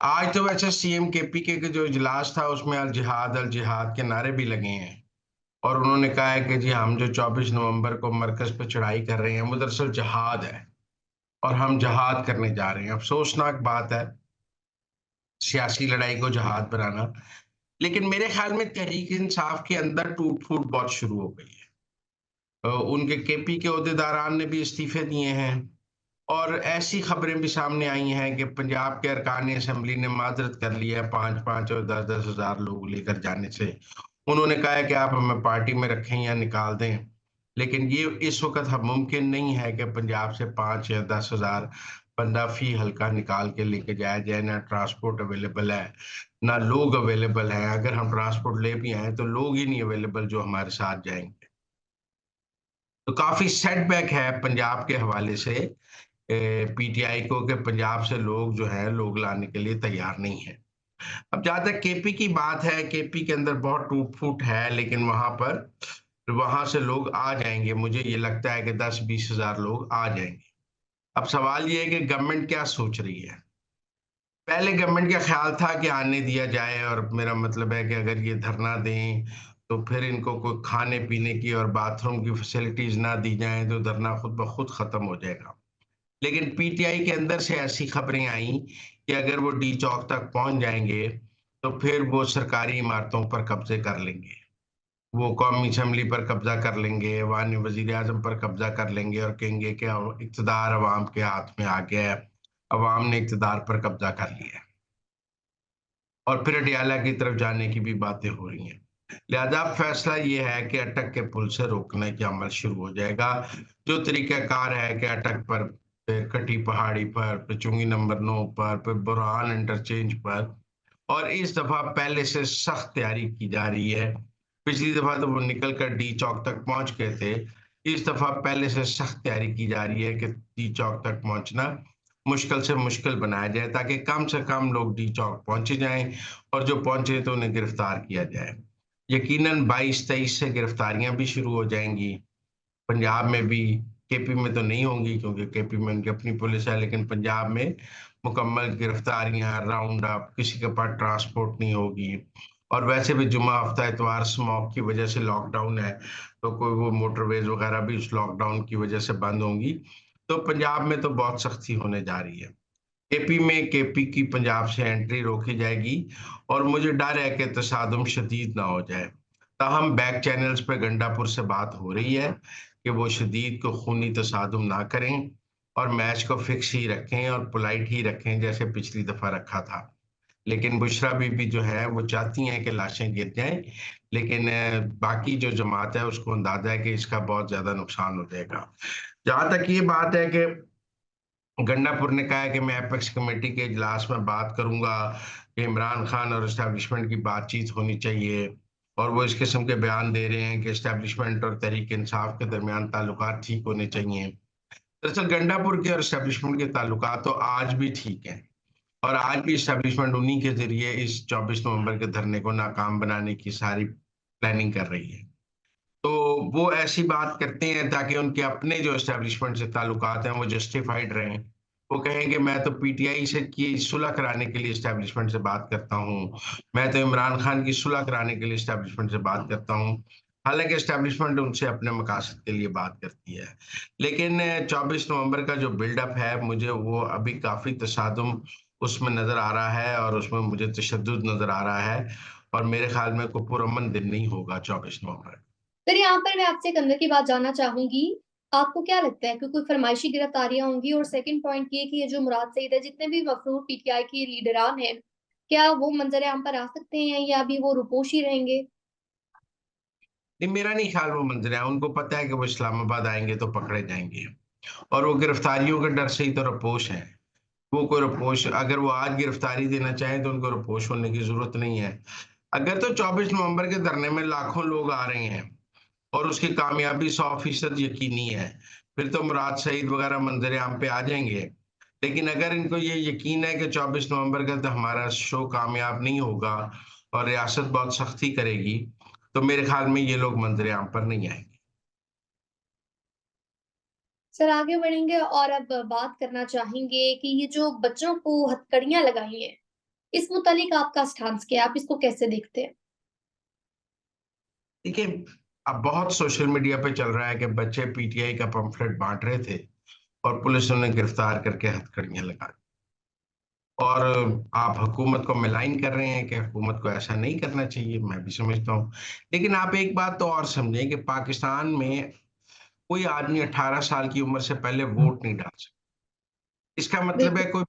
आज तो वैसे सीएम केपी के जो इजलास था उसमें अल जिहाद के नारे भी लगे हैं। और उन्होंने कहा है कि जी हम जो 24 नवंबर को मरकज पे चढ़ाई कर रहे हैं वो दरअसल जहाद है और हम जहाद करने जा रहे हैं। अफसोसनाक बात है सियासी लड़ाई को जहाद बनाना। लेकिन मेरे ख्याल में तहरीक इंसाफ के अंदर टूट फूट बहुत शुरू हो गई है। उनके केपी के ओहदेदारान ने भी इस्तीफे दिए हैं। और ऐसी खबरें भी सामने आई हैं कि पंजाब के अरकान असेंबली ने माजरत कर लिया है 5-5 और 10-10 हजार लोग लेकर जाने से। उन्होंने कहा है कि आप हमें पार्टी में रखें या निकाल दें। लेकिन ये इस वक्त हम मुमकिन नहीं है कि पंजाब से 5 या 10 हजार बंदा फी हल्का निकाल के लेके जाया जाए। ना ट्रांसपोर्ट अवेलेबल है, ना लोग अवेलेबल हैं। अगर हम ट्रांसपोर्ट ले भी आए तो लोग ही नहीं अवेलेबल जो हमारे साथ जाएंगे। तो काफी सेटबैक है पंजाब के हवाले से पीटीआई को, कि पंजाब से लोग जो है लोग लाने के लिए तैयार नहीं है। अब जहां तक केपी की बात है, केपी के अंदर बहुत टूट फूट है, लेकिन वहां से लोग आ जाएंगे। मुझे ये लगता है कि 10-20 हजार लोग आ जाएंगे। अब सवाल ये है कि गवर्नमेंट क्या सोच रही है। पहले गवर्नमेंट का ख्याल था कि आने दिया जाए, और मेरा मतलब है कि अगर ये धरना दें तो फिर इनको कोई खाने पीने की और बाथरूम की फैसिलिटीज ना दी जाएं तो धरना खुद ब खुद खत्म हो जाएगा। लेकिन पीटीआई के अंदर से ऐसी खबरें आई कि अगर वो डी चौक तक पहुंच जाएंगे तो फिर वो सरकारी इमारतों पर कब्जे कर लेंगे। वो कौमी असेंबली पर कब्जा कर लेंगे, वानी वजीर आजम पर कब्जा कर लेंगे और कहेंगे कि अब इक्तदार अवाम के हाथ में आ गया है, अवाम ने इक्तदार पर कब्जा कर लिया है। और फिर अडियाला की तरफ जाने की भी बातें हो रही हैं। लिहाजा फैसला ये है कि अटक के पुल से रोकने का अमल शुरू हो जाएगा। जो तरीकाकार है कि अटक पर, फिर कटी पहाड़ी पर, फिर चुंगी नंबर 9 पर, फिर बुरहान इंटरचेंज पर। और इस दफा पहले से सख्त तैयारी की जा रही है। पिछली दफा तो वो निकल कर डी चौक तक पहुंच गए थे। इस दफा पहले से सख्त तैयारी की जा रही है कि डी चौक तक पहुंचना मुश्किल से मुश्किल बनाया जाए, ताकि कम से कम लोग डी चौक पहुंचे जाएं, और जो पहुंचे तो उन्हें गिरफ्तार किया जाए। यकीनन 22-23 से गिरफ्तारियां भी शुरू हो जाएंगी पंजाब में भी। केपी में तो नहीं होंगी क्योंकि केपी में उनकी अपनी पुलिस है, लेकिन पंजाब में मुकम्मल गिरफ्तारियां, राउंड अप, किसी के पास ट्रांसपोर्ट नहीं होगी। और वैसे भी जुमा हफ्ता इतवार स्मॉग की वजह से लॉकडाउन है, तो कोई वो मोटरवेज वगैरह भी उस लॉकडाउन की वजह से बंद होंगी। तो पंजाब में तो बहुत सख्ती होने जा रही है। एपी में केपी की पंजाब से एंट्री रोकी जाएगी। और मुझे डर है कि तसादुम शदीद ना हो जाए। ताहम बैक चैनल्स पे गंडापुर से बात हो रही है कि वो शदीद को खूनी तसादुम ना करें और मैच को फिक्स ही रखें और पोलाइट ही रखें जैसे पिछली दफा रखा था। लेकिन बुशरा बीबी जो है वो चाहती हैं कि लाशें गिर जाएं। लेकिन बाकी जो जमात है उसको अंदाजा है कि इसका बहुत ज्यादा नुकसान हो जाएगा। जहां तक ये बात है कि गंडापुर ने कहा है कि मैं एपेक्स कमेटी के इजलास में बात करूंगा कि इमरान खान और एस्टेब्लिशमेंट की बातचीत होनी चाहिए। और वो इस किस्म के बयान दे रहे हैं कि एस्टेब्लिशमेंट और तहरीक इंसाफ के दरमियान ताल्लुकात ठीक होने चाहिए। दरअसल गंडापुर के और एस्टेब्लिशमेंट के ताल्लुकात तो आज भी ठीक हैं। और आज भी एस्टेब्लिशमेंट उन्हीं के जरिए इस 24 नवंबर के धरने को नाकाम बनाने की सारी प्लानिंग कर रही है। तो वो ऐसी बात करते हैं ताकि उनके अपने जो एस्टेब्लिशमेंट से ताल्लुकात हैं वो जस्टिफाइड रहें। वो कहेंगे मैं तो पीटीआई से की सुलह कराने के लिए एस्टेब्लिशमेंट से बात करता हूँ, मैं तो इमरान खान की सुलह कराने के लिए एस्टेब्लिशमेंट से बात करता हूँ। हालांकि एस्टेब्लिशमेंट उनसे अपने मकासद के लिए बात करती है। लेकिन 24 नवंबर का जो बिल्डअप है, मुझे वो अभी काफी तसादुम उसमें नजर आ रहा है और उसमें मुझे तशद्दुद नजर आ रहा है। और मेरे ख्याल में कोई पुरअमन दिन नहीं होगा 24 नवंबर। फिर यहाँ पर मैं आपसे एक अंदर की बात जानना चाहूंगी। आपको क्या लगता है कि कोई फरमाइशी गिरफ्तारियां होंगी? और सेकंड पॉइंट ये कि ये जो मुराद सईद है, जितने भी मफरूर पीटीआई के लीडरान हैं, क्या वो मंजर आम पर आ सकते हैं या अभी वो रुपोशी रहेंगे? नहीं, मेरा नहीं ख्याल वो मंजर है। उनको पता है कि वो इस्लामाबाद आएंगे तो पकड़े जाएंगे। और वो गिरफ्तारियों के डर से ही तो रपोश है। वो कोई रपोश, अगर वो आज गिरफ्तारी देना चाहें तो उनको रपोश होने की जरूरत नहीं है। अगर तो 24 नवंबर के धरने में लाखों लोग आ रहे हैं और उसकी कामयाबी 100% यकीनी है, फिर तो मुराद सईद वगैरह मंजर आम पे आ जाएंगे। लेकिन अगर इनको ये यकीन है कि 24 नवंबर का तो हमारा शो कामयाब नहीं होगा और रियासत बहुत सख्ती करेगी, तो मेरे ख्याल में ये लोग मंजर आम पर नहीं आएंगे। सर आगे बढ़ेंगे और अब बात करना चाहेंगे कि ये जो बच्चों को हथकड़ियां लगाई हैं, इस मुतालिक आपका स्टांस क्या है? आप इसको कैसे देखते हैं? देखिए, अब बहुत सोशल मीडिया पे चल रहा है कि बच्चे पीटीआई का पंफलेट बांट रहे थे और पुलिस ने उन्हें गिरफ्तार करके हथकड़ियां लगा दी। और आप हुकूमत को मिलाइन कर रहे हैं कि हुकूमत को ऐसा नहीं करना चाहिए, मैं भी समझता हूँ। लेकिन आप एक बात तो और समझें कि पाकिस्तान में कोई आदमी 18 साल की उम्र से पहले वोट नहीं डाल सकता। इसका मतलब है बिल्कुल।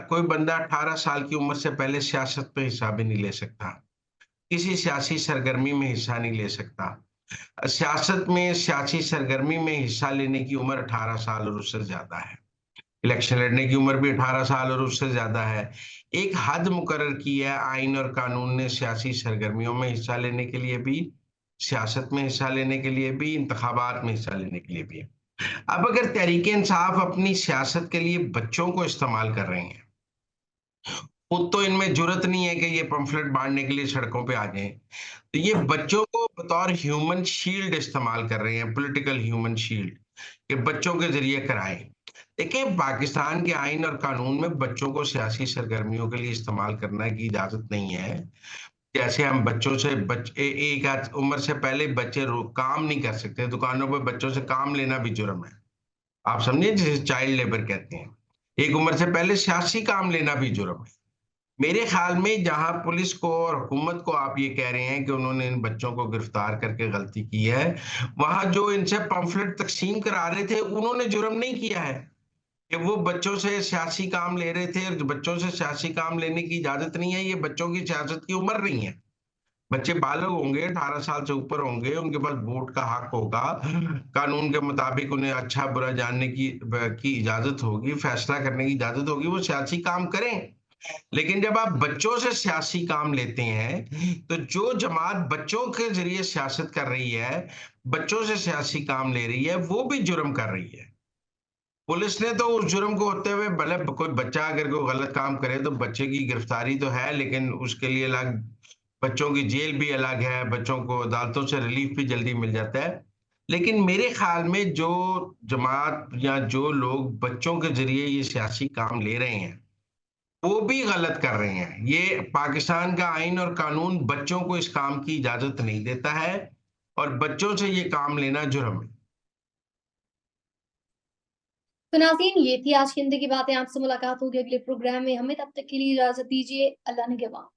कोई बंदा 18 साल की उम्र से पहले सियासत में हिस्सा भी नहीं ले सकता, किसी सियासी सरगर्मी में हिस्सा नहीं ले सकता। सियासत में सियासी सरगर्मी में हिस्सा लेने की उम्र 18 साल और उससे ज्यादा है। इलेक्शन लड़ने की उम्र भी 18 साल और उससे ज्यादा है। एक हद मुकर्रर की है आइन और कानून ने सियासी सरगर्मियों में हिस्सा लेने के लिए भी, सियासत में हिस्सा लेने के लिए भी, इंतखाबात में हिस्सा लेने के लिए भी। अब अगर तहरीक इंसाफ अपनी सियासत के लिए बच्चों को इस्तेमाल कर रहे हैं, खुद तो इनमें जुर्रत नहीं है कि ये पंफलेट बांटने के लिए सड़कों पे आ जाएं, तो ये बच्चों को बतौर ह्यूमन शील्ड इस्तेमाल कर रहे हैं, पॉलिटिकल ह्यूमन शील्ड, कि बच्चों के जरिए कराएं। देखिए, पाकिस्तान के आइन और कानून में बच्चों को सियासी सरगर्मियों के लिए इस्तेमाल करने की इजाजत नहीं है। जैसे हम बच्चों से एक उम्र से पहले बच्चे काम नहीं कर सकते, दुकानों पे बच्चों से काम लेना भी जुर्म है। आप समझे, जिसे चाइल्ड लेबर कहते हैं। एक उम्र से पहले सियासी काम लेना भी जुर्म है। मेरे ख्याल में जहां पुलिस को और हुकूमत को आप ये कह रहे हैं कि उन्होंने इन बच्चों को गिरफ्तार करके गलती की है, वहां जो इनसे पंफलेट तकसीम करा रहे थे उन्होंने जुर्म नहीं किया है कि वो बच्चों से सियासी काम ले रहे थे। बच्चों से सियासी काम लेने की इजाजत नहीं है, ये बच्चों की सियासत की उम्र नहीं है। बच्चे बालग होंगे, 18 साल से ऊपर होंगे, उनके पास वोट का हक होगा, कानून के मुताबिक उन्हें अच्छा बुरा जानने की इजाजत होगी, फैसला करने की इजाजत होगी, वो सियासी काम करें। लेकिन जब आप बच्चों से सियासी काम लेते हैं, तो जो जमात बच्चों के जरिए सियासत कर रही है, बच्चों से सियासी काम ले रही है, वो भी जुर्म कर रही है। पुलिस ने तो उस जुर्म को होते हुए, भले कोई बच्चा अगर कोई गलत काम करे तो बच्चे की गिरफ्तारी तो है, लेकिन उसके लिए अलग बच्चों की जेल भी अलग है, बच्चों को अदालतों से रिलीफ भी जल्दी मिल जाता है। लेकिन मेरे ख्याल में जो जमात या जो लोग बच्चों के जरिए ये सियासी काम ले रहे हैं, वो भी गलत कर रहे हैं। ये पाकिस्तान का आइन और कानून बच्चों को इस काम की इजाजत नहीं देता है और बच्चों से ये काम लेना जुर्म है। तो नाज़रीन, ये थी आज की ज़िंदगी की बातें। आपसे मुलाकात होगी अगले प्रोग्राम में। हमें तब तक के लिए इजाज़त दीजिए। अल्लाह निगहबान।